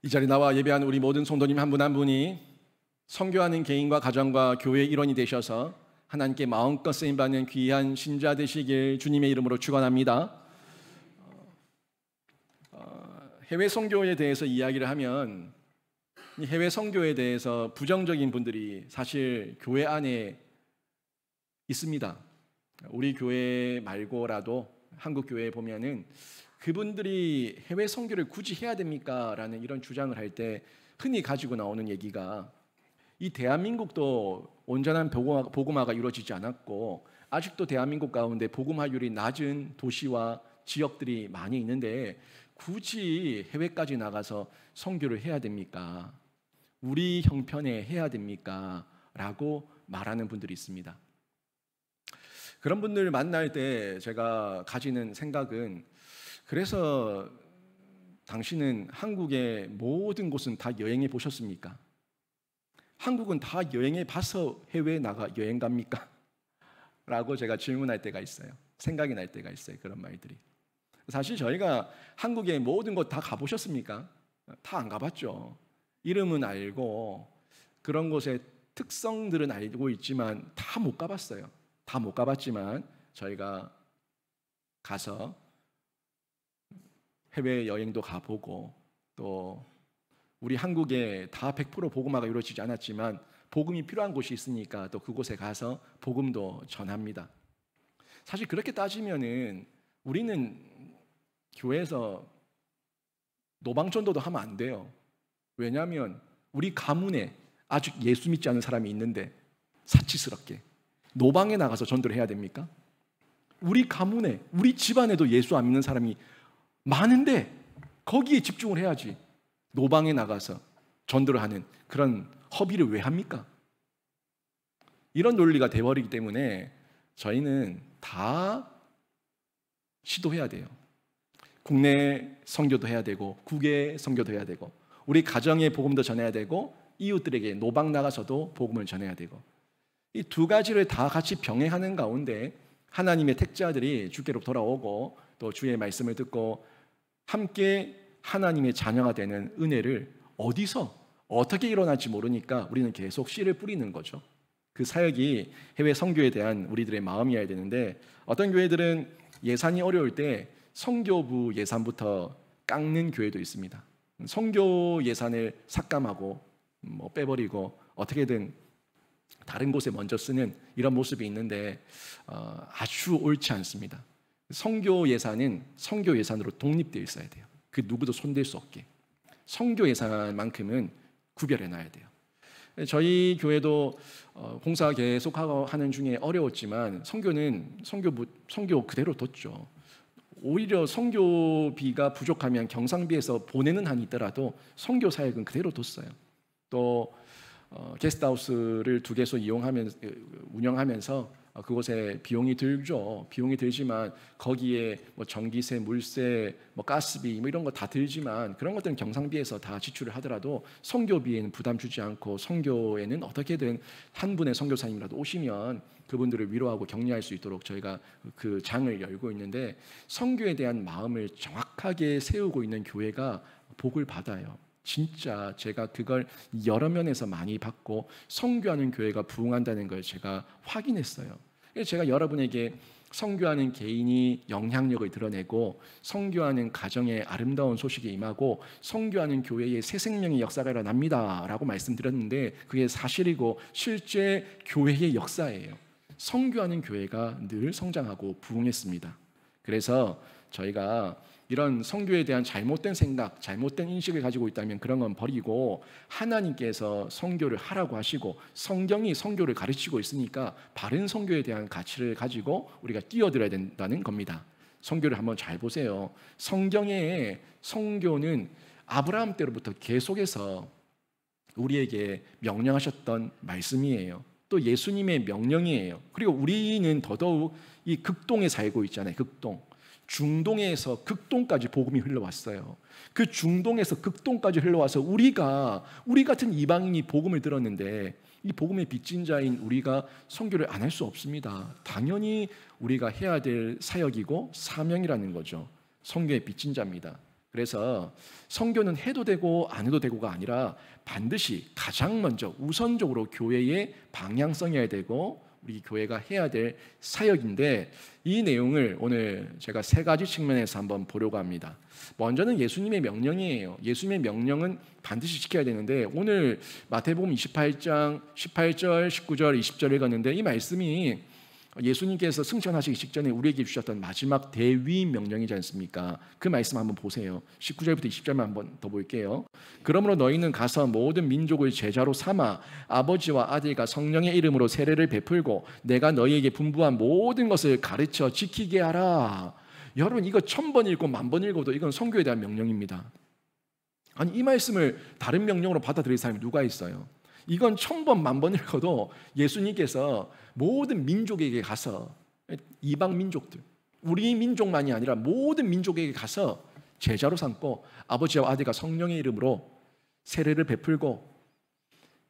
이 자리에 나와 예배하는 우리 모든 성도님 한 분 한 분이 선교하는 개인과 가정과 교회의 일원이 되셔서 하나님께 마음껏 쓰임받는 귀한 신자 되시길 주님의 이름으로 축원합니다. 해외 선교에 대해서 이야기를 하면 이 해외 선교에 대해서 부정적인 분들이 사실 교회 안에 있습니다. 우리 교회 말고라도 한국 교회에 보면은 그분들이 해외 선교를 굳이 해야 됩니까? 라는 이런 주장을 할 때 흔히 가지고 나오는 얘기가 이 대한민국도 온전한 복음화가 이루어지지 않았고 아직도 대한민국 가운데 복음화율이 낮은 도시와 지역들이 많이 있는데 굳이 해외까지 나가서 선교를 해야 됩니까? 우리 형편에 해야 됩니까? 라고 말하는 분들이 있습니다. 그런 분들 만날 때 제가 가지는 생각은, 그래서 당신은 한국의 모든 곳은 다 여행해 보셨습니까? 한국은 다 여행해 봐서 해외에 나가 여행 갑니까? 라고 제가 질문할 때가 있어요. 생각이 날 때가 있어요. 그런 말들이. 사실 저희가 한국의 모든 곳 다 가보셨습니까? 다 안 가봤죠. 이름은 알고 그런 곳의 특성들은 알고 있지만 다 못 가봤어요. 다 못 가봤지만 저희가 가서 해외 여행도 가보고 또 우리 한국에 다 100% 복음화가 이루어지지 않았지만 복음이 필요한 곳이 있으니까 또 그곳에 가서 복음도 전합니다. 사실 그렇게 따지면은 우리는 교회에서 노방전도도 하면 안 돼요. 왜냐하면 우리 가문에 아직 예수 믿지 않은 사람이 있는데 사치스럽게 노방에 나가서 전도를 해야 됩니까? 우리 가문에, 우리 집안에도 예수 안 믿는 사람이 많은데 거기에 집중을 해야지 노방에 나가서 전도를 하는 그런 허비를 왜 합니까? 이런 논리가 돼버리기 때문에 저희는 다 시도해야 돼요. 국내 선교도 해야 되고 국외 선교도 해야 되고 우리 가정의 복음도 전해야 되고 이웃들에게 노방 나가서도 복음을 전해야 되고 이 두 가지를 다 같이 병행하는 가운데 하나님의 택자들이 주께로 돌아오고 또 주의 말씀을 듣고 함께 하나님의 자녀가 되는 은혜를 어디서 어떻게 일어날지 모르니까 우리는 계속 씨를 뿌리는 거죠. 그 사역이 해외 선교에 대한 우리들의 마음이어야 되는데 어떤 교회들은 예산이 어려울 때 선교부 예산부터 깎는 교회도 있습니다. 선교 예산을 삭감하고 빼버리고 어떻게든 다른 곳에 먼저 쓰는 이런 모습이 있는데 아주 옳지 않습니다. 선교 예산은 선교 예산으로 독립되어 있어야 돼요. 그 누구도 손댈 수 없게. 선교 예산만큼은 구별해놔야 돼요. 저희 교회도 공사 계속 하는 중에 어려웠지만 선교 그대로 뒀죠. 오히려 선교비가 부족하면 경상비에서 보내는 한이 있더라도 선교 사역은 그대로 뒀어요. 또 게스트하우스를 2개소 운영하면서 그곳에 비용이 들죠. 비용이 들지만 거기에 전기세, 물세, 가스비 이런 거 다 들지만 그런 것들은 경상비에서 다 지출을 하더라도 선교비에는 부담 주지 않고 선교에는 어떻게든 한 분의 선교사님이라도 오시면 그분들을 위로하고 격려할 수 있도록 저희가 그 장을 열고 있는데 선교에 대한 마음을 정확하게 세우고 있는 교회가 복을 받아요. 진짜 제가 그걸 여러 면에서 많이 받고 선교하는 교회가 부흥한다는 걸 제가 확인했어요. 그래서 제가 여러분에게 선교하는 개인이 영향력을 드러내고 선교하는 가정의 아름다운 소식이 임하고 선교하는 교회의 새 생명의 역사가 일어납니다 라고 말씀드렸는데 그게 사실이고 실제 교회의 역사예요. 선교하는 교회가 늘 성장하고 부흥했습니다. 그래서 저희가 이런 선교에 대한 잘못된 생각, 잘못된 인식을 가지고 있다면 그런 건 버리고 하나님께서 선교를 하라고 하시고 성경이 선교를 가르치고 있으니까 바른 선교에 대한 가치를 가지고 우리가 뛰어들어야 된다는 겁니다. 선교를 한번 잘 보세요. 성경의 선교는 아브라함 때로부터 계속해서 우리에게 명령하셨던 말씀이에요. 또 예수님의 명령이에요. 그리고 우리는 더더욱 이 극동에 살고 있잖아요. 극동. 중동에서 극동까지 복음이 흘러왔어요. 그 중동에서 극동까지 흘러와서 우리 같은 이방인이 복음을 들었는데 이 복음의 빚진 자인 우리가 선교를 안 할 수 없습니다. 당연히 우리가 해야 될 사역이고 사명이라는 거죠. 선교의 빚진 자입니다. 그래서 선교는 해도 되고 안 해도 되고가 아니라 반드시 가장 먼저 우선적으로 교회의 방향성이어야 되고 우리 교회가 해야 될 사역인데, 이 내용을 오늘 제가 세 가지 측면에서 한번 보려고 합니다. 먼저는 예수님의 명령이에요. 예수님의 명령은 반드시 지켜야 되는데, 오늘 마태복음 28장 18절, 19절, 20절 읽었는데, 이 말씀이 예수님께서 승천하시기 직전에 우리에게 주셨던 마지막 대위 명령이지 않습니까? 그 말씀 한번 보세요. 19절부터 20절만 한번 더 볼게요. 그러므로 너희는 가서 모든 민족을 제자로 삼아 아버지와 아들과 성령의 이름으로 세례를 베풀고 내가 너희에게 분부한 모든 것을 가르쳐 지키게 하라. 여러분, 이거 1000번 읽고 10,000번 읽어도 이건 선교에 대한 명령입니다. 아니, 이 말씀을 다른 명령으로 받아들일 사람이 누가 있어요? 이건 1000번 10,000번 읽어도 예수님께서 모든 민족에게 가서, 이방 민족들, 우리 민족만이 아니라 모든 민족에게 가서 제자로 삼고 아버지와 아들과 성령의 이름으로 세례를 베풀고,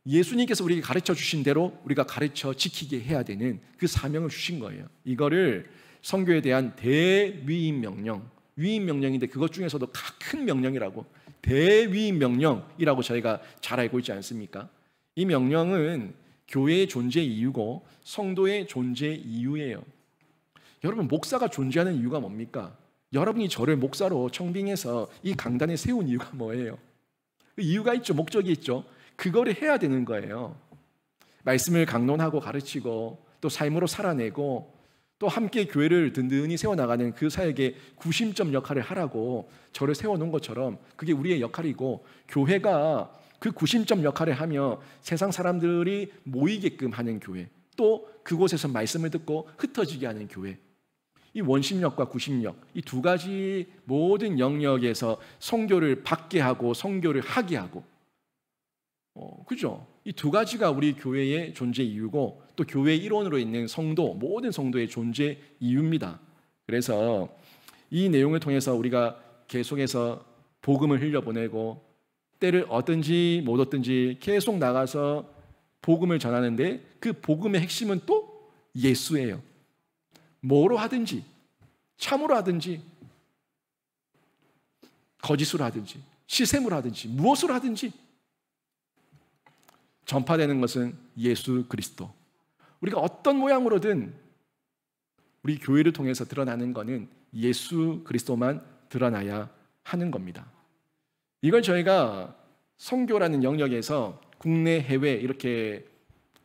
예수님께서 우리에게 가르쳐 주신 대로 우리가 가르쳐 지키게 해야 되는 그 사명을 주신 거예요. 이거를 선교에 대한 대위임 명령, 위임 명령인데 그것 중에서도 큰 명령이라고, 대위임 명령이라고 저희가 잘 알고 있지 않습니까? 이 명령은 교회의 존재 이유고 성도의 존재 이유예요. 여러분, 목사가 존재하는 이유가 뭡니까? 여러분이 저를 목사로 청빙해서 이 강단에 세운 이유가 뭐예요? 이유가 있죠. 목적이 있죠. 그거를 해야 되는 거예요. 말씀을 강론하고 가르치고 또 삶으로 살아내고 또 함께 교회를 든든히 세워나가는 그 사역의 구심점 역할을 하라고 저를 세워놓은 것처럼 그게 우리의 역할이고, 교회가 그 구심점 역할을 하며 세상 사람들이 모이게끔 하는 교회, 또 그곳에서 말씀을 듣고 흩어지게 하는 교회, 이 원심력과 구심력, 이 두 가지 모든 영역에서 선교를 받게 하고 선교를 하게 하고, 그죠? 이 두 가지가 우리 교회의 존재 이유고 또 교회의 일원으로 있는 성도, 모든 성도의 존재 이유입니다. 그래서 이 내용을 통해서 우리가 계속해서 복음을 흘려보내고 때를 얻든지 못 얻든지 계속 나가서 복음을 전하는데, 그 복음의 핵심은 또 예수예요. 뭐로 하든지, 참으로 하든지, 거짓으로 하든지, 시샘으로 하든지, 무엇으로 하든지 전파되는 것은 예수 그리스도. 우리가 어떤 모양으로든 우리 교회를 통해서 드러나는 것은 예수 그리스도만 드러나야 하는 겁니다. 이걸 저희가 선교라는 영역에서 국내, 해외 이렇게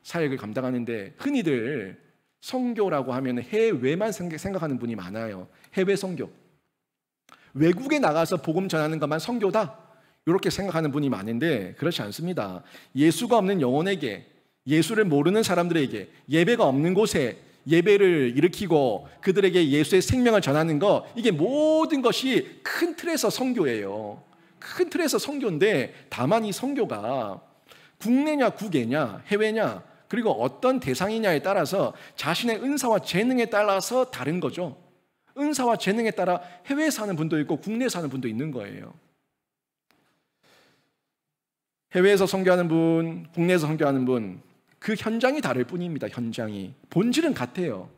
사역을 감당하는데, 흔히들 선교라고 하면 해외만 생각하는 분이 많아요. 해외 선교, 외국에 나가서 복음 전하는 것만 선교다, 이렇게 생각하는 분이 많은데 그렇지 않습니다. 예수가 없는 영혼에게, 예수를 모르는 사람들에게, 예배가 없는 곳에 예배를 일으키고 그들에게 예수의 생명을 전하는 것, 이게 모든 것이 큰 틀에서 선교예요. 큰 틀에서 선교인데, 다만 이 선교가 국내냐 국외냐 해외냐 그리고 어떤 대상이냐에 따라서 자신의 은사와 재능에 따라서 다른 거죠. 은사와 재능에 따라 해외에 사는 분도 있고 국내에 사는 분도 있는 거예요. 해외에서 선교하는 분, 국내에서 선교하는 분, 그 현장이 다를 뿐입니다. 현장이. 본질은 같아요.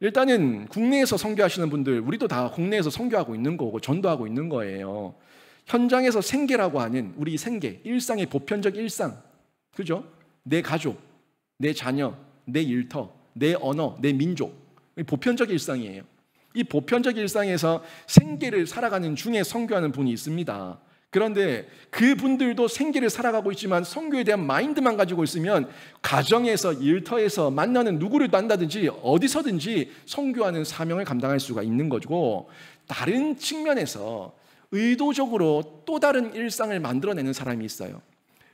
일단은 국내에서 선교하시는 분들, 우리도 다 국내에서 선교하고 있는 거고 전도하고 있는 거예요. 현장에서 생계라고 하는 우리 생계, 일상의 보편적 일상, 그죠? 내 가족, 내 자녀, 내 일터, 내 언어, 내 민족, 보편적 일상이에요. 이 보편적 일상에서 생계를 살아가는 중에 선교하는 분이 있습니다. 그런데 그분들도 생계를 살아가고 있지만 선교에 대한 마인드만 가지고 있으면 가정에서, 일터에서 만나는 누구를 만나든지 어디서든지 선교하는 사명을 감당할 수가 있는 거고, 다른 측면에서 의도적으로 또 다른 일상을 만들어내는 사람이 있어요.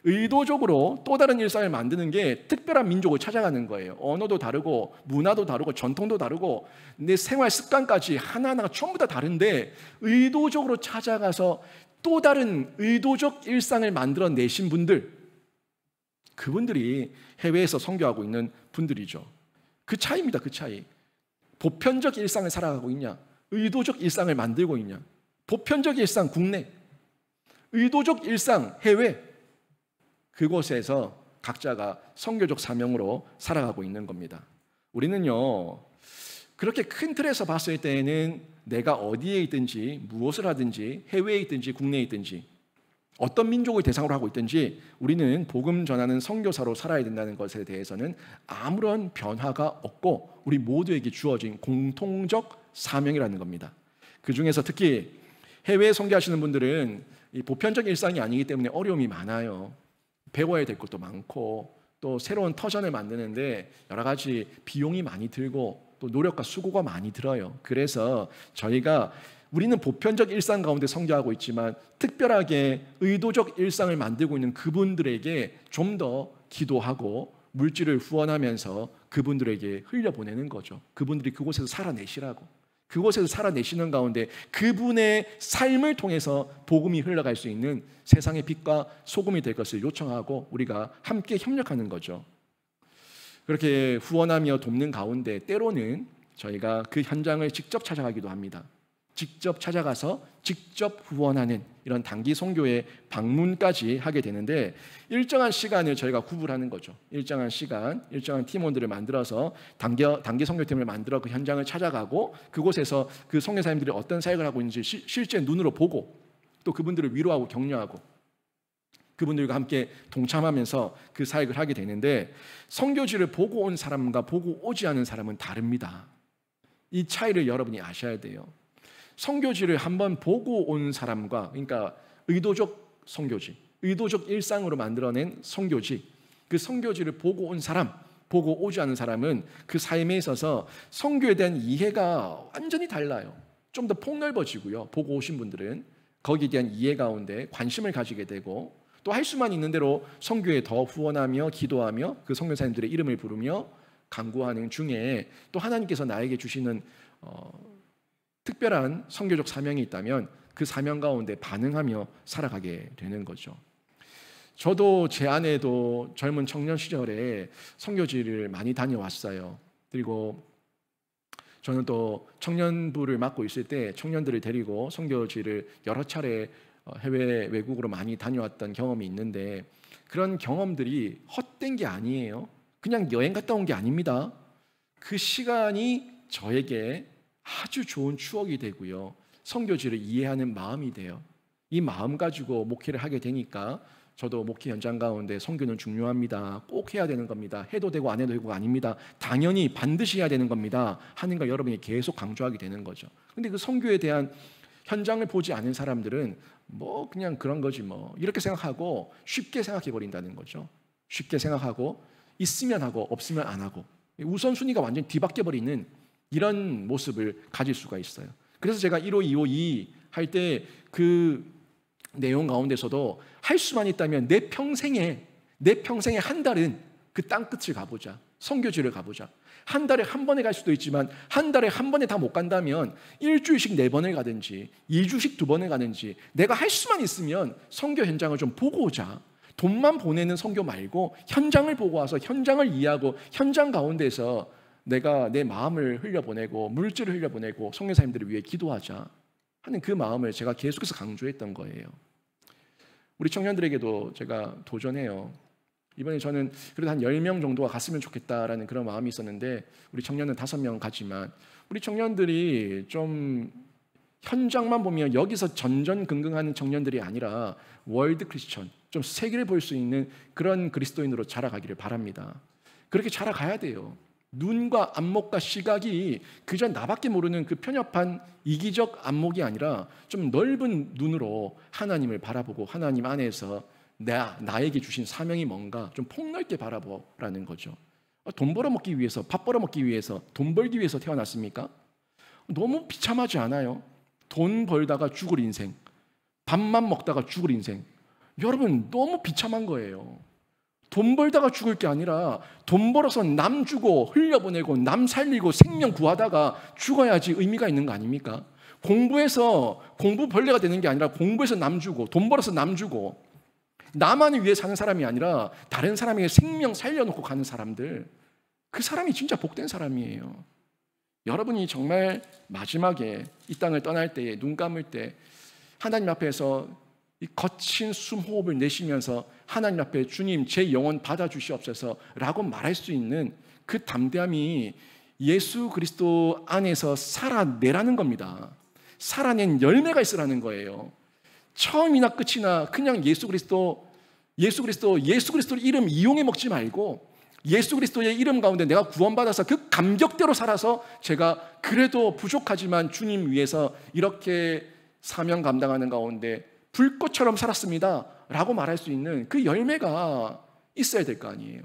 의도적으로 또 다른 일상을 만드는 게 특별한 민족을 찾아가는 거예요. 언어도 다르고 문화도 다르고 전통도 다르고 내 생활 습관까지 하나하나가 전부 다 다른데 의도적으로 찾아가서 또 다른 의도적 일상을 만들어내신 분들, 그분들이 해외에서 선교하고 있는 분들이죠. 그 차이입니다. 그 차이. 보편적 일상을 살아가고 있냐, 의도적 일상을 만들고 있냐. 보편적 일상 국내, 의도적 일상 해외, 그곳에서 각자가 선교적 사명으로 살아가고 있는 겁니다. 우리는요, 그렇게 큰 틀에서 봤을 때에는 내가 어디에 있든지 무엇을 하든지 해외에 있든지 국내에 있든지 어떤 민족을 대상으로 하고 있든지 우리는 복음 전하는 선교사로 살아야 된다는 것에 대해서는 아무런 변화가 없고 우리 모두에게 주어진 공통적 사명이라는 겁니다. 그 중에서 특히 해외에 선교하시는 분들은 이 보편적 일상이 아니기 때문에 어려움이 많아요. 배워야 될 것도 많고 또 새로운 터전을 만드는데 여러 가지 비용이 많이 들고 또 노력과 수고가 많이 들어요. 그래서 저희가 우리는 보편적 일상 가운데 선교하고 있지만 특별하게 의도적 일상을 만들고 있는 그분들에게 좀 더 기도하고 물질을 후원하면서 그분들에게 흘려보내는 거죠. 그분들이 그곳에서 살아내시라고. 그곳에서 살아내시는 가운데 그분의 삶을 통해서 복음이 흘러갈 수 있는 세상의 빛과 소금이 될 것을 요청하고 우리가 함께 협력하는 거죠. 그렇게 후원하며 돕는 가운데 때로는 저희가 그 현장을 직접 찾아가기도 합니다. 직접 찾아가서 직접 후원하는 이런 단기 선교의 방문까지 하게 되는데 일정한 시간을 저희가 구분하는 거죠. 일정한 시간, 일정한 팀원들을 만들어서 단기 선교팀을 만들어 그 현장을 찾아가고 그곳에서 그 선교사님들이 어떤 사역을 하고 있는지 실제 눈으로 보고 또 그분들을 위로하고 격려하고 그분들과 함께 동참하면서 그 사역을 하게 되는데 선교지를 보고 온 사람과 보고 오지 않은 사람은 다릅니다. 이 차이를 여러분이 아셔야 돼요. 선교지를 한번 보고 온 사람과 그러니까 의도적 선교지, 의도적 일상으로 만들어낸 선교지, 그 선교지를 보고 온 사람, 보고 오지 않은 사람은 그 삶에 있어서 선교에 대한 이해가 완전히 달라요. 좀 더 폭넓어지고요. 보고 오신 분들은 거기에 대한 이해 가운데 관심을 가지게 되고 또 할 수만 있는 대로 선교에 더 후원하며 기도하며 그 선교사님들의 이름을 부르며 간구하는 중에 또 하나님께서 나에게 주시는 특별한 선교적 사명이 있다면 그 사명 가운데 반응하며 살아가게 되는 거죠. 저도 제 아내도 젊은 청년 시절에 선교지를 많이 다녀왔어요. 그리고 저는 또 청년부를 맡고 있을 때 청년들을 데리고 선교지를 여러 차례 해외 외국으로 많이 다녀왔던 경험이 있는데 그런 경험들이 헛된 게 아니에요. 그냥 여행 갔다 온 게 아닙니다. 그 시간이 저에게 아주 좋은 추억이 되고요. 선교지를 이해하는 마음이 돼요. 이 마음 가지고 목회를 하게 되니까 저도 목회 현장 가운데 선교는 중요합니다. 꼭 해야 되는 겁니다. 해도 되고 안 해도 되고 아닙니다. 당연히 반드시 해야 되는 겁니다. 하는 걸 여러분이 계속 강조하게 되는 거죠. 근데 그 선교에 대한 현장을 보지 않은 사람들은 뭐 그냥 그런 거지 뭐 이렇게 생각하고 쉽게 생각해 버린다는 거죠. 쉽게 생각하고 있으면 하고 없으면 안 하고 우선순위가 완전히 뒤바뀌어 버리는 이런 모습을 가질 수가 있어요. 그래서 제가 1호2호2 할 때 그 내용 가운데서도 할 수만 있다면 내 평생에 한 달은 그 땅끝을 가보자. 선교지를 가보자. 한 달에 한 번에 갈 수도 있지만 한 달에 한 번에 다 못 간다면 일주일씩 4번을 가든지 2주씩 2번을 가든지 내가 할 수만 있으면 선교 현장을 좀 보고 오자. 돈만 보내는 선교 말고 현장을 보고 와서 현장을 이해하고 현장 가운데서 내가 내 마음을 흘려보내고 물질을 흘려보내고 선교사님들을 위해 기도하자 하는 그 마음을 제가 계속해서 강조했던 거예요. 우리 청년들에게도 제가 도전해요. 이번에 저는 그래도 한 10명 정도가 갔으면 좋겠다라는 그런 마음이 있었는데 우리 청년은 5명 가지만 우리 청년들이 좀 현장만 보면 여기서 전전긍긍하는 청년들이 아니라 월드 크리스천, 좀 세계를 볼 수 있는 그런 그리스도인으로 자라가기를 바랍니다. 그렇게 자라가야 돼요. 눈과 안목과 시각이 그저 나밖에 모르는 그 편협한 이기적 안목이 아니라 좀 넓은 눈으로 하나님을 바라보고 하나님 안에서 나에게 주신 사명이 뭔가 좀 폭넓게 바라보라는 거죠. 돈 벌어먹기 위해서, 밥 벌어먹기 위해서, 돈 벌기 위해서 태어났습니까? 너무 비참하지 않아요? 돈 벌다가 죽을 인생, 밥만 먹다가 죽을 인생. 여러분 너무 비참한 거예요. 돈 벌다가 죽을 게 아니라 돈 벌어서 남 주고 흘려보내고 남 살리고 생명 구하다가 죽어야지 의미가 있는 거 아닙니까? 공부해서 공부 벌레가 되는 게 아니라 공부해서 남 주고 돈 벌어서 남 주고 나만을 위해 사는 사람이 아니라 다른 사람에게 생명 살려놓고 가는 사람들, 그 사람이 진짜 복된 사람이에요. 여러분이 정말 마지막에 이 땅을 떠날 때에 눈 감을 때 하나님 앞에서 이 거친 숨호흡을 내쉬면서 하나님 앞에 주님 제 영혼 받아주시옵소서 라고 말할 수 있는 그 담대함이 예수 그리스도 안에서 살아내라는 겁니다. 살아낸 열매가 있으라는 거예요. 처음이나 끝이나 그냥 예수 그리스도 이름 이용해 먹지 말고 예수 그리스도의 이름 가운데 내가 구원받아서 그 감격대로 살아서 제가 그래도 부족하지만 주님 위해서 이렇게 사명 감당하는 가운데 불꽃처럼 살았습니다 라고 말할 수 있는 그 열매가 있어야 될 거 아니에요.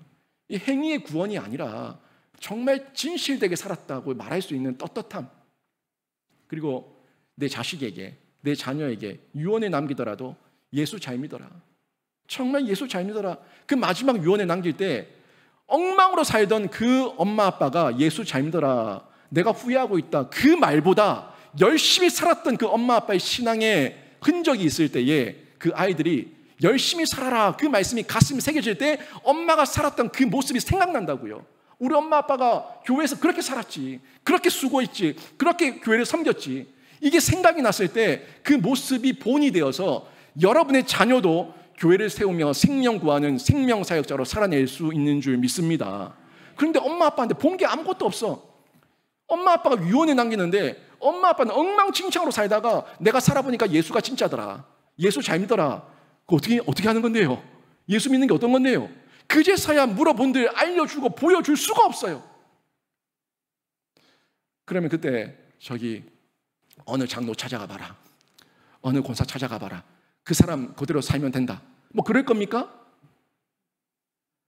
이 행위의 구원이 아니라 정말 진실되게 살았다고 말할 수 있는 떳떳함, 그리고 내 자식에게, 내 자녀에게 유언에 남기더라도 예수 잘 믿어라, 정말 예수 잘 믿어라. 그 마지막 유언에 남길 때 엉망으로 살던 그 엄마 아빠가 예수 잘 믿어라, 내가 후회하고 있다, 그 말보다 열심히 살았던 그 엄마 아빠의 신앙의 흔적이 있을 때에 그 아이들이 열심히 살아라 그 말씀이 가슴에 새겨질 때 엄마가 살았던 그 모습이 생각난다고요. 우리 엄마 아빠가 교회에서 그렇게 살았지, 그렇게 수고했지, 그렇게 교회를 섬겼지, 이게 생각이 났을 때 그 모습이 본이 되어서 여러분의 자녀도 교회를 세우며 생명 구하는 생명사역자로 살아낼 수 있는 줄 믿습니다. 그런데 엄마 아빠한테 본 게 아무것도 없어. 엄마 아빠가 유언에 남기는데 엄마 아빠는 엉망진창으로 살다가 내가 살아보니까 예수가 진짜더라, 예수 잘 믿어라, 어떻게 하는 건데요? 예수 믿는 게 어떤 건데요? 그제서야 물어본들 알려주고 보여줄 수가 없어요. 그러면 그때 저기 어느 장로 찾아가 봐라, 어느 권사 찾아가 봐라, 그 사람 그대로 살면 된다, 뭐 그럴 겁니까?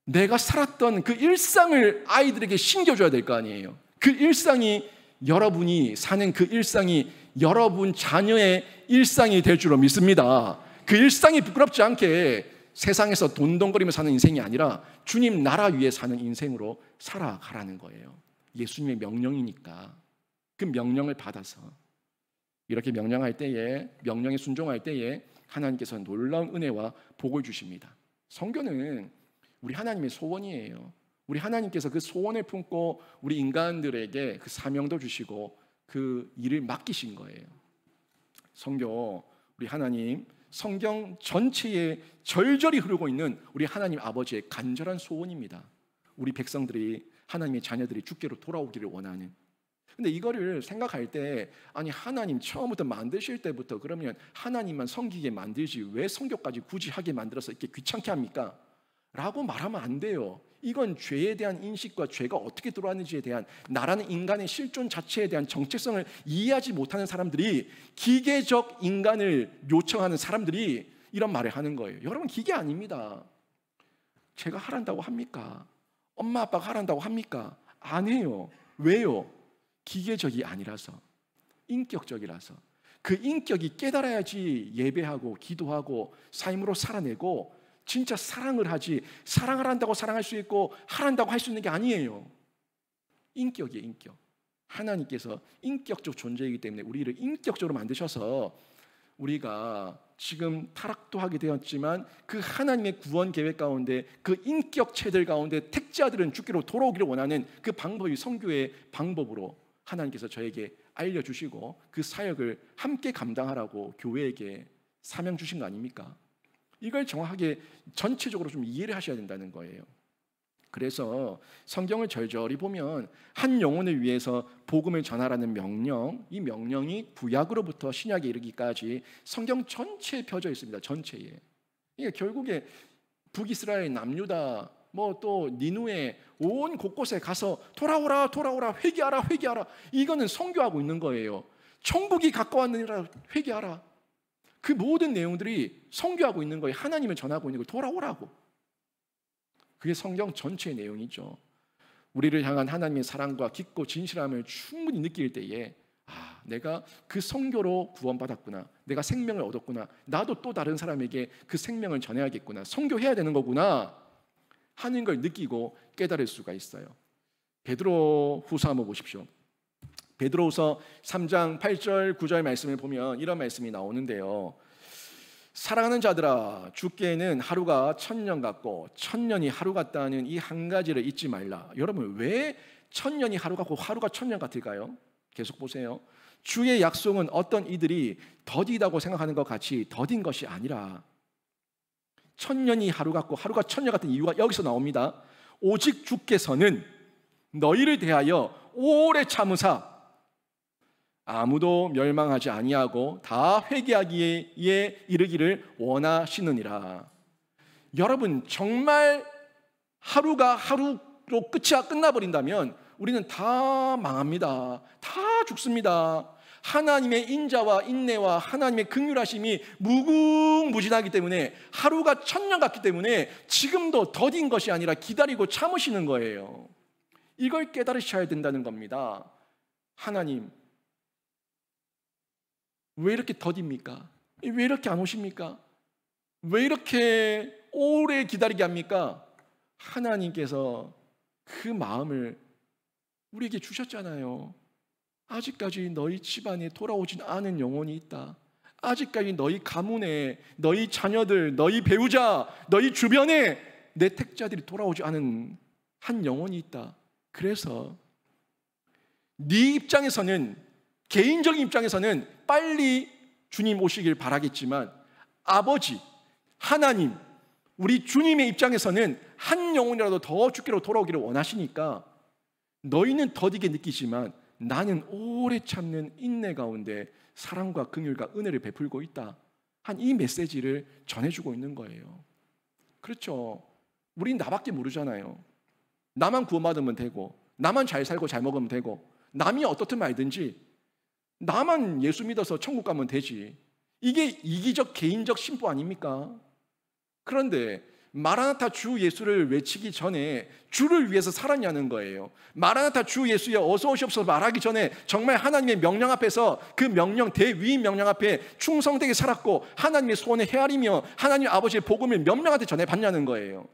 내가 살았던 그 일상을 아이들에게 심겨줘야 될 거 아니에요. 그 일상이, 여러분이 사는 그 일상이 여러분 자녀의 일상이 될 줄로 믿습니다. 그 일상이 부끄럽지 않게 세상에서 돈덩거리며 사는 인생이 아니라 주님 나라 위에 사는 인생으로 살아가라는 거예요. 예수님의 명령이니까 그 명령을 받아서 이렇게 명령할 때에, 명령에 순종할 때에 하나님께서 놀라운 은혜와 복을 주십니다. 선교는 우리 하나님의 소원이에요. 우리 하나님께서 그 소원을 품고 우리 인간들에게 그 사명도 주시고 그 일을 맡기신 거예요. 선교, 우리 하나님 성경 전체에 절절히 흐르고 있는 우리 하나님 아버지의 간절한 소원입니다. 우리 백성들이, 하나님의 자녀들이 주께로 돌아오기를 원하는. 근데 이거를 생각할 때, 아니 하나님 처음부터 만드실 때부터 그러면 하나님만 섬기게 만들지 왜 선교까지 굳이 하게 만들어서 이렇게 귀찮게 합니까? 라고 말하면 안 돼요. 이건 죄에 대한 인식과 죄가 어떻게 들어왔는지에 대한, 나라는 인간의 실존 자체에 대한 정체성을 이해하지 못하는 사람들이, 기계적 인간을 요청하는 사람들이 이런 말을 하는 거예요. 여러분 기계 아닙니다. 제가 하란다고 합니까? 엄마 아빠가 하란다고 합니까? 안 해요. 왜요? 기계적이 아니라서, 인격적이라서. 그 인격이 깨달아야지 예배하고 기도하고 삶으로 살아내고 진짜 사랑을 하지, 사랑을 한다고 사랑할 수 있고 하란다고 할 수 있는 게 아니에요. 인격이에요, 인격. 하나님께서 인격적 존재이기 때문에 우리를 인격적으로 만드셔서 우리가 지금 타락도 하게 되었지만 그 하나님의 구원 계획 가운데, 그 인격체들 가운데 택자들은 주께로 돌아오기를 원하는 그 방법이 선교의 방법으로 하나님께서 저에게 알려주시고 그 사역을 함께 감당하라고 교회에게 사명 주신 거 아닙니까? 이걸 정확하게 전체적으로 좀 이해를 하셔야 된다는 거예요. 그래서 성경을 절절히 보면 한 영혼을 위해서 복음을 전하라는 명령, 이 명령이 구약으로부터 신약에 이르기까지 성경 전체에 펴져 있습니다. 전체에. 이게 결국에 북이스라엘, 남유다, 뭐 또 니누에 온 곳곳에 가서 돌아오라, 돌아오라, 회개하라, 회개하라. 이거는 선교하고 있는 거예요. 천국이 가까웠느니라 회개하라. 그 모든 내용들이 선교하고 있는 거예요. 하나님을 전하고 있는 거예요. 돌아오라고. 그게 성경 전체의 내용이죠. 우리를 향한 하나님의 사랑과 깊고 진실함을 충분히 느낄 때에, 아, 내가 그 선교로 구원받았구나, 내가 생명을 얻었구나, 나도 또 다른 사람에게 그 생명을 전해야겠구나, 선교해야 되는 거구나 하는 걸 느끼고 깨달을 수가 있어요. 베드로 후서 한번 보십시오. 베드로후서 3장 8절 9절 말씀을 보면 이런 말씀이 나오는데요. 사랑하는 자들아, 주께는 하루가 1000년 같고 1000년이 하루 같다는 이 한 가지를 잊지 말라. 여러분, 왜 1000년이 하루 같고 하루가 1000년 같을까요? 계속 보세요. 주의 약속은 어떤 이들이 더디다고 생각하는 것 같이 더딘 것이 아니라, 1000년이 하루 같고 하루가 1000년 같은 이유가 여기서 나옵니다. 오직 주께서는 너희를 대하여 오래 참으사 아무도 멸망하지 아니하고 다 회개하기에 이르기를 원하시느니라. 여러분, 정말 하루가 하루로 끝나버린다면 우리는 다 망합니다. 다 죽습니다. 하나님의 인자와 인내와 하나님의 긍휼하심이 무궁무진하기 때문에, 하루가 천년 같기 때문에 지금도 더딘 것이 아니라 기다리고 참으시는 거예요. 이걸 깨달으셔야 된다는 겁니다. 하나님, 왜 이렇게 더딥니까? 왜 이렇게 안 오십니까? 왜 이렇게 오래 기다리게 합니까? 하나님께서 그 마음을 우리에게 주셨잖아요. 아직까지 너희 집안에 돌아오진 않은 영혼이 있다. 아직까지 너희 가문에, 너희 자녀들, 너희 배우자, 너희 주변에 내 택자들이 돌아오지 않은 한 영혼이 있다. 그래서 네 입장에서는, 개인적인 입장에서는 빨리 주님 오시길 바라겠지만, 아버지 하나님, 우리 주님의 입장에서는 한 영혼이라도 더 주께로 돌아오기를 원하시니까 너희는 더디게 느끼지만 나는 오래 참는 인내 가운데 사랑과 긍휼과 은혜를 베풀고 있다 한 이 메시지를 전해주고 있는 거예요. 그렇죠. 우린 나밖에 모르잖아요. 나만 구원받으면 되고, 나만 잘 살고 잘 먹으면 되고, 남이 어떻든 말든지 나만 예수 믿어서 천국 가면 되지. 이게 이기적 개인적 신부 아닙니까? 그런데 마라나타 주 예수를 외치기 전에 주를 위해서 살았냐는 거예요. 마라나타 주 예수여 어서 오시옵소서 말하기 전에 정말 하나님의 명령 앞에서, 그 명령, 대위인 명령 앞에 충성되게 살았고 하나님의 소원에 헤아리며 하나님 아버지의 복음을 몇 명한테 전해봤냐는 거예요.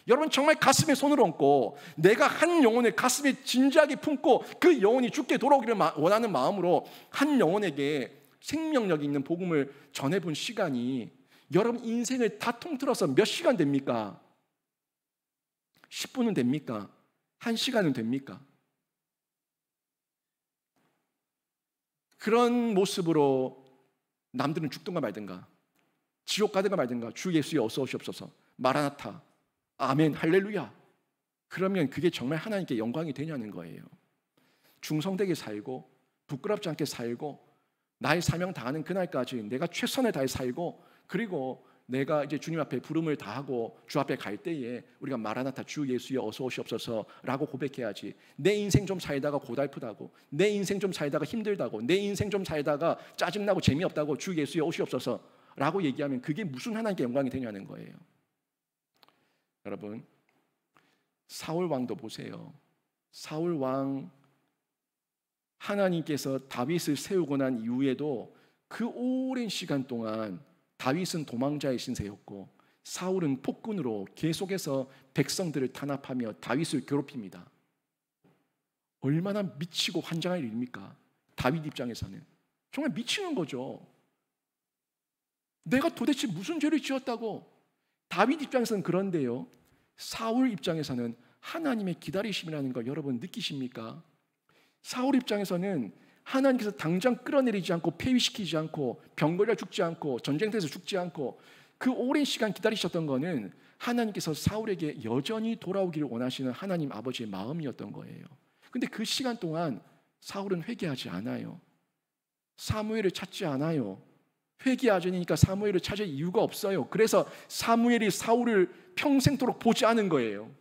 여러분, 정말 가슴에 손을 얹고 내가 한 영혼을 가슴에 진지하게 품고 그 영혼이 주께 돌아오기를 원하는 마음으로 한 영혼에게 생명력 있는 복음을 전해본 시간이 여러분 인생을 다 통틀어서 몇 시간 됩니까? 10분은 됩니까? 1시간은 됩니까? 그런 모습으로 남들은 죽든가 말든가, 지옥 가든가 말든가, 주 예수여 어서 오시옵소서, 마라나타, 아멘, 할렐루야, 그러면 그게 정말 하나님께 영광이 되냐는 거예요. 중성되게 살고 부끄럽지 않게 살고 나의 사명 다하는 그날까지 내가 최선을 다해 살고, 그리고 내가 이제 주님 앞에 부름을 다하고 주 앞에 갈 때에 우리가 마라나타 주 예수여 어서 오시옵소서라고 고백해야지, 내 인생 좀 살다가 고달프다고, 내 인생 좀 살다가 힘들다고, 내 인생 좀 살다가 짜증나고 재미없다고 주 예수여 오시옵소서라고 얘기하면 그게 무슨 하나님께 영광이 되냐는 거예요. 여러분, 사울 왕도 보세요. 사울 왕, 하나님께서 다윗을 세우고 난 이후에도 그 오랜 시간 동안 다윗은 도망자의 신세였고 사울은 폭군으로 계속해서 백성들을 탄압하며 다윗을 괴롭힙니다. 얼마나 미치고 환장할 일입니까? 다윗 입장에서는 정말 미치는 거죠. 내가 도대체 무슨 죄를 지었다고? 다윗 입장에서는 그런데요, 사울 입장에서는 하나님의 기다리심이라는 걸 여러분 느끼십니까? 사울 입장에서는 하나님께서 당장 끌어내리지 않고 폐위시키지 않고 병 걸려 죽지 않고 전쟁터에서 죽지 않고 그 오랜 시간 기다리셨던 거는 하나님께서 사울에게 여전히 돌아오기를 원하시는 하나님 아버지의 마음이었던 거예요. 근데 그 시간 동안 사울은 회개하지 않아요. 사무엘을 찾지 않아요. 회개하지 않으니까 사무엘을 찾을 이유가 없어요. 그래서 사무엘이 사울을 평생토록 보지 않은 거예요.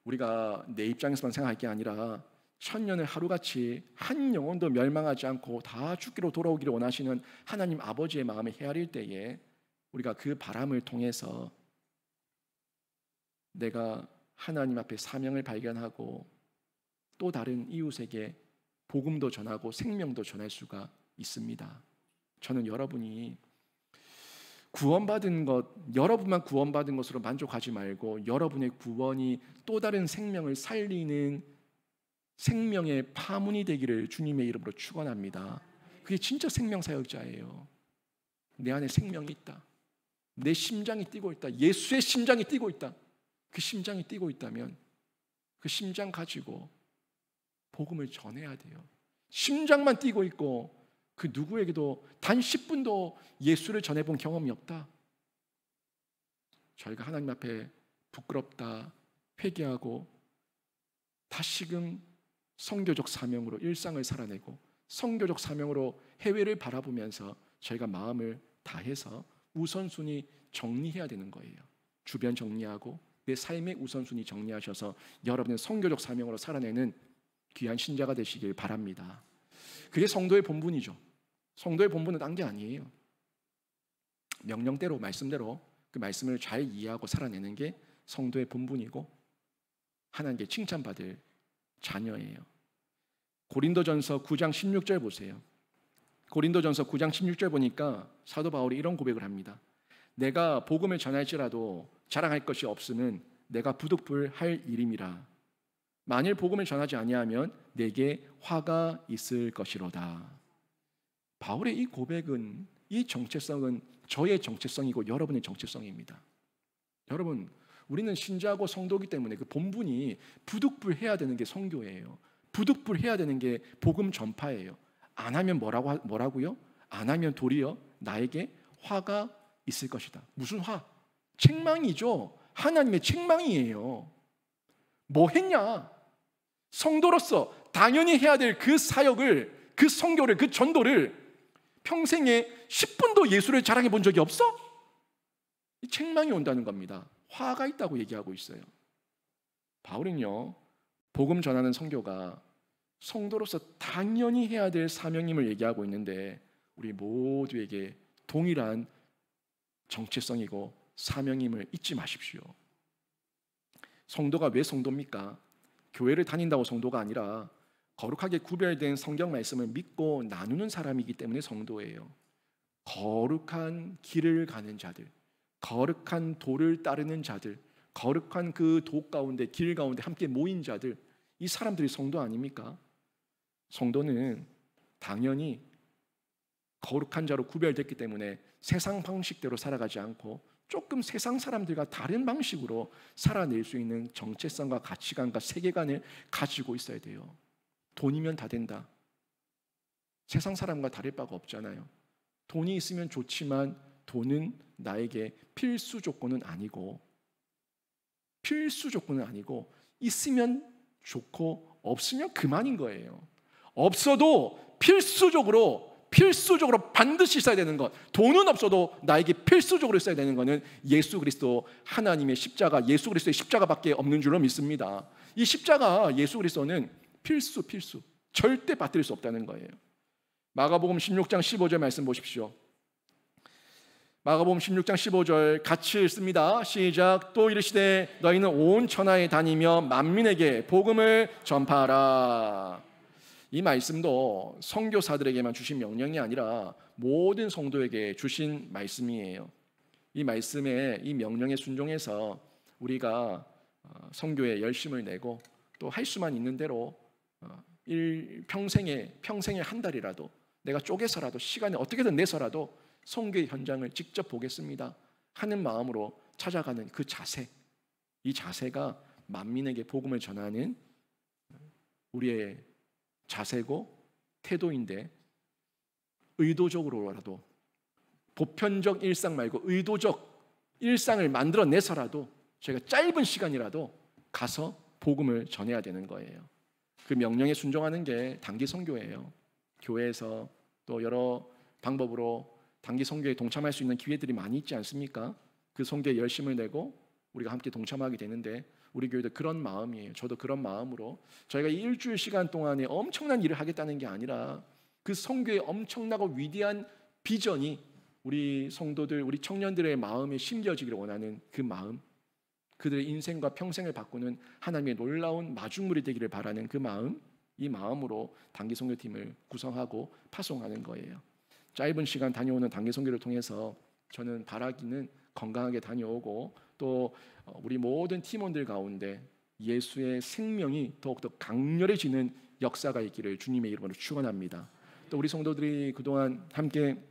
우리가 내 입장에서만 생각할 게 아니라 천년을 하루같이 한 영혼도 멸망하지 않고 다 죽기로 돌아오기를 원하시는 하나님 아버지의 마음에 헤아릴 때에 우리가 그 바람을 통해서 내가 하나님 앞에 사명을 발견하고 또 다른 이웃에게 복음도 전하고 생명도 전할 수가 있습니다. 저는 여러분이 구원받은 것, 여러분만 구원받은 것으로 만족하지 말고 여러분의 구원이 또 다른 생명을 살리는 생명의 파문이 되기를 주님의 이름으로 축원합니다. 그게 진짜 생명사역자예요. 내 안에 생명이 있다. 내 심장이 뛰고 있다. 예수의 심장이 뛰고 있다. 그 심장이 뛰고 있다면 그 심장 가지고 복음을 전해야 돼요. 심장만 뛰고 있고 그 누구에게도 단 10분도 예수를 전해본 경험이 없다. 저희가 하나님 앞에 부끄럽다, 회개하고 다시금 선교적 사명으로 일상을 살아내고 선교적 사명으로 해외를 바라보면서 저희가 마음을 다해서 우선순위 정리해야 되는 거예요. 주변 정리하고 내 삶의 우선순위 정리하셔서 여러분의 선교적 사명으로 살아내는 귀한 신자가 되시길 바랍니다. 그게 성도의 본분이죠. 성도의 본분은 딴 게 아니에요. 명령대로 말씀대로 그 말씀을 잘 이해하고 살아내는 게 성도의 본분이고 하나님께 칭찬받을 자녀예요. 고린도전서 9장 16절 보세요. 고린도전서 9장 16절 보니까 사도 바울이 이런 고백을 합니다. 내가 복음을 전할지라도 자랑할 것이 없으면 내가 부득불할 일임이라. 만일 복음을 전하지 아니하면 내게 화가 있을 것이로다. 바울의 이 고백은, 이 정체성은 저의 정체성이고 여러분의 정체성입니다. 여러분, 우리는 신자고 성도이기 때문에 그 본분이 부득불해야 되는 게 선교예요. 부득불해야 되는 게 복음 전파예요. 안 하면 뭐라고요? 안 하면 도리어 나에게 화가 있을 것이다. 무슨 화? 책망이죠. 하나님의 책망이에요. 뭐 했냐? 성도로서 당연히 해야 될 그 사역을, 그 선교를, 그 전도를 평생에 10분도 예수를 자랑해 본 적이 없어? 이 책망이 온다는 겁니다. 화가 있다고 얘기하고 있어요. 바울은요, 복음 전하는 선교가 성도로서 당연히 해야 될 사명임을 얘기하고 있는데 우리 모두에게 동일한 정체성이고 사명임을 잊지 마십시오. 성도가 왜 성도입니까? 교회를 다닌다고 성도가 아니라 거룩하게 구별된 성경 말씀을 믿고 나누는 사람이기 때문에 성도예요. 거룩한 길을 가는 자들, 거룩한 도를 따르는 자들, 거룩한 그 도 가운데, 길 가운데 함께 모인 자들, 이 사람들이 성도 아닙니까? 성도는 당연히 거룩한 자로 구별됐기 때문에 세상 방식대로 살아가지 않고 조금 세상 사람들과 다른 방식으로 살아낼 수 있는 정체성과 가치관과 세계관을 가지고 있어야 돼요. 돈이면 다 된다. 세상 사람과 다를 바가 없잖아요. 돈이 있으면 좋지만 돈은 나에게 필수 조건은 아니고, 있으면 좋고 없으면 그만인 거예요. 없어도 필수적으로 반드시 있어야 되는 것, 돈은 없어도 나에게 필수적으로 있어야 되는 것은 예수 그리스도, 하나님의 십자가, 예수 그리스도의 십자가밖에 없는 줄로 믿습니다. 이 십자가, 예수 그리스도는 필수, 절대 빠뜨릴 수 없다는 거예요. 마가복음 16장 15절 말씀 보십시오. 마가복음 16장 15절 같이 읽습니다. 시작. 또 이르시되 너희는 온 천하에 다니며 만민에게 복음을 전파하라. 이 말씀도 선교사들에게만 주신 명령이 아니라 모든 성도에게 주신 말씀이에요. 이 말씀에, 이 명령에 순종해서 우리가 선교에 열심을 내고 또 할 수만 있는 대로 평생에 한 달이라도 내가 쪼개서라도 시간을 어떻게든 내서라도 선교의 현장을 직접 보겠습니다 하는 마음으로 찾아가는 그 자세, 이 자세가 만민에게 복음을 전하는 우리의 자세고 태도인데, 의도적으로라도, 보편적 일상 말고 의도적 일상을 만들어내서라도 저희가 짧은 시간이라도 가서 복음을 전해야 되는 거예요. 그 명령에 순종하는 게 단기 선교예요. 교회에서 또 여러 방법으로 단기 선교에 동참할 수 있는 기회들이 많이 있지 않습니까? 그 선교에 열심을 내고 우리가 함께 동참하게 되는데 우리 교회도 그런 마음이에요. 저도 그런 마음으로 저희가 이 일주일 시간 동안에 엄청난 일을 하겠다는 게 아니라 그 선교의 엄청나고 위대한 비전이 우리 성도들, 우리 청년들의 마음에 심겨지기를 원하는 그 마음, 그들의 인생과 평생을 바꾸는 하나님의 놀라운 마중물이 되기를 바라는 그 마음, 이 마음으로 단기 선교팀을 구성하고 파송하는 거예요. 짧은 시간 다녀오는 단기 선교를 통해서 저는 바라기는 건강하게 다녀오고 또 우리 모든 팀원들 가운데 예수의 생명이 더욱더 강렬해지는 역사가 있기를 주님의 이름으로 축원합니다. 또 우리 성도들이 그동안 함께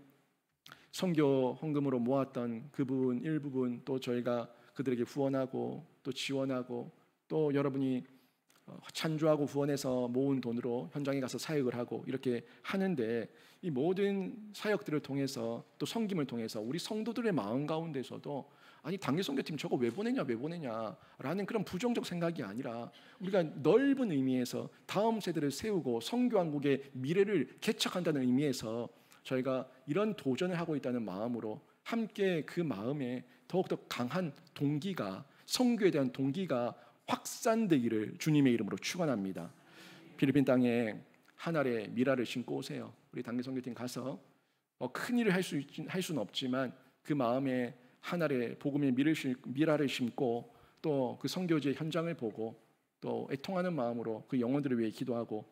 선교 헌금으로 모았던 그 부분 일부분 또 저희가 그들에게 후원하고 또 지원하고 또 여러분이 찬조하고 후원해서 모은 돈으로 현장에 가서 사역을 하고 이렇게 하는데, 이 모든 사역들을 통해서 또 섬김을 통해서 우리 성도들의 마음 가운데서도 아니 단기 선교팀 저거 왜 보내냐라는 그런 부정적 생각이 아니라 우리가 넓은 의미에서 다음 세대를 세우고 선교왕국의 미래를 개척한다는 의미에서 저희가 이런 도전을 하고 있다는 마음으로 함께 그 마음에 더욱더 강한 동기가, 선교에 대한 동기가 확산되기를 주님의 이름으로 축원합니다. 필리핀 땅에 한 알의 미라를 심고 오세요. 우리 단기 선교팀 가서 큰 일을 할 수는 없지만 그 마음에 하늘에 복음의 미라를 심고 또 그 선교지의 현장을 보고 또 애통하는 마음으로 그 영혼들을 위해 기도하고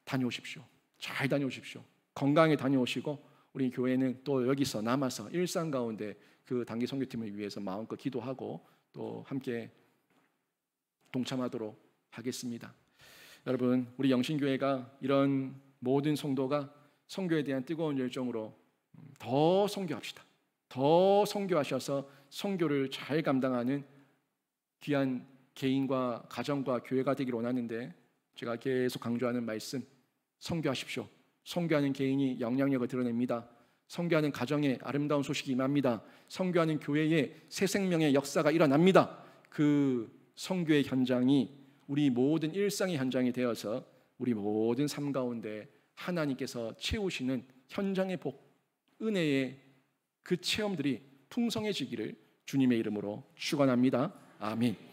다녀오십시오. 잘 다녀오십시오. 건강히 다녀오시고 우리 교회는 또 여기서 남아서 일상 가운데 그 단기 선교팀을 위해서 마음껏 기도하고 또 함께 동참하도록 하겠습니다. 여러분, 우리 영신교회가 이런 모든 성도가 선교에 대한 뜨거운 열정으로 더 선교합시다. 더 선교하셔서 선교를 잘 감당하는 귀한 개인과 가정과 교회가 되기를 원하는데 제가 계속 강조하는 말씀, 선교하십시오. 선교하는 개인이 영향력을 드러냅니다. 선교하는 가정에 아름다운 소식이 임합니다. 선교하는 교회에 새 생명의 역사가 일어납니다. 그 선교의 현장이 우리 모든 일상의 현장이 되어서 우리 모든 삶 가운데 하나님께서 채우시는 현장의 복, 은혜의 그 체험들이 풍성해지기를 주님의 이름으로 축원합니다. 아멘.